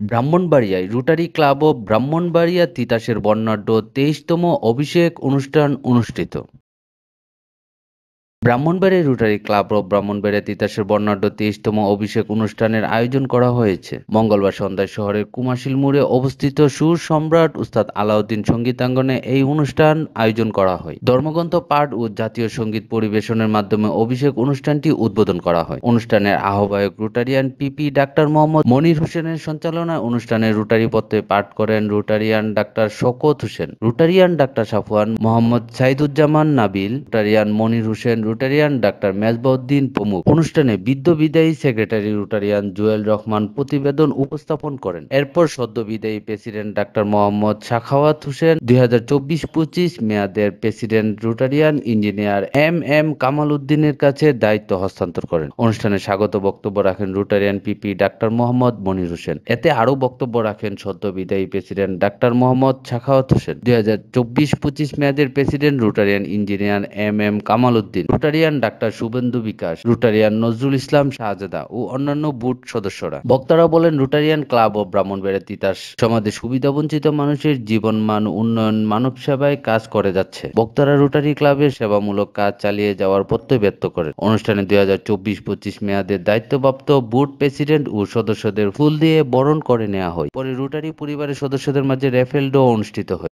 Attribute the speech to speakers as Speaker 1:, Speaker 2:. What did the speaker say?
Speaker 1: ব্রাহ্মণবাড়িয়ায় rotary club ও ব্রাহ্মণবাড়িয়া তিতাসের বর্ণাঢ্য ২৩তম অভিষেক অনুষ্ঠান অনুষ্ঠিত। ব্রাহ্মণবাড়িয়া রোটারি ক্লাব ও ব্রাহ্মণবাড়িয়া তিতাসের বর্ণাঢ্য ২৩তম অভিষেক অনুষ্ঠানের আয়োজন করা হয়েছে মঙ্গলবার সন্ধ্যায় শহরের কুমাশিল মোড়ে অবস্থিত সুর সম্রাট উস্তাদ আলাউদ্দিন সঙ্গীতাঙ্গনে এই অনুষ্ঠান আয়োজন করা হয়। ধর্মগ্রন্থ পাঠ ও জাতীয় সঙ্গীত পরিবেশনের মাধ্যমে অভিষেক অনুষ্ঠানটি উদ্বোধন করা হয়। অনুষ্ঠানের আহ্বায়ক Rotarian PP doctor Mohammad Monir হোসেনের সঞ্চালনায় অনুষ্ঠানে রোটারি পত্রে পাঠ করেন Rotarian doctor Shawkat Hossain, Rotarian doctor Safwan, Mohammad Saiduzzaman Nabil, Rotarian Monir Hossain, Rotarian doctor Mezbauddin প্রমুখ। অনুষ্ঠানে বিদ্য বিদায়ী সেক্রেটারি রোটারিয়ান জুয়েল রহমান প্রতিবেদন উপস্থাপন করেন। এরপর সদ্য বিদায়ী প্রেসিডেন্ট ডাক্তার মোহাম্মদ সাখাওয়াত হোসেন ২০২৪-২৫ মেয়াদের president Rotarian engineer M Kamal উদ্দিনের কাছে দায়িত্ব হস্তান্তর করেন। অনুষ্ঠানে স্বাগত বক্তব্য রাখেন Rotarian PP doctor Mohammad Monir Hossain. এতে আরও বক্তব্য রাখেন সদ্য বিদায়ী প্রেসিডেন্ট ডাক্তার মোহাম্মদ সাখাওয়াত হোসেন, ২০২৪-২৫ মেয়াদের president Rotarian engineer M Kamal Uddin, Rotarian doctor Shuvendu Bikash, Rotarian Nazrul Islam Shahzada ও অন্যান্য বোর্ড সদস্যরা। বক্তারা বলেন, রোটারিয়ান ক্লাব ও ব্রাহ্মণবাড়িয়া তিতাস সমাজে সুবিধাবঞ্চিত মানুষের জীবনমান উন্নয়ন মানব সেবায় কাজ করে যাচ্ছে। বক্তারা রোটারি ক্লাবের সেবামূলক কাজ চালিয়ে যাওয়ার প্রত্যয় ব্যক্ত করেন। অনুষ্ঠানে ২০২৪-২৫ মেয়াদের দায়িত্বপ্রাপ্ত বোর্ড প্রেসিডেন্ট ও সদস্যদের ফুল দিয়ে বরণ করে নেওয়া হয়। পরে রোটারি পরিবারের সদস্যদের মাঝে র্যাফেল ড্র অনুষ্ঠিত হয়।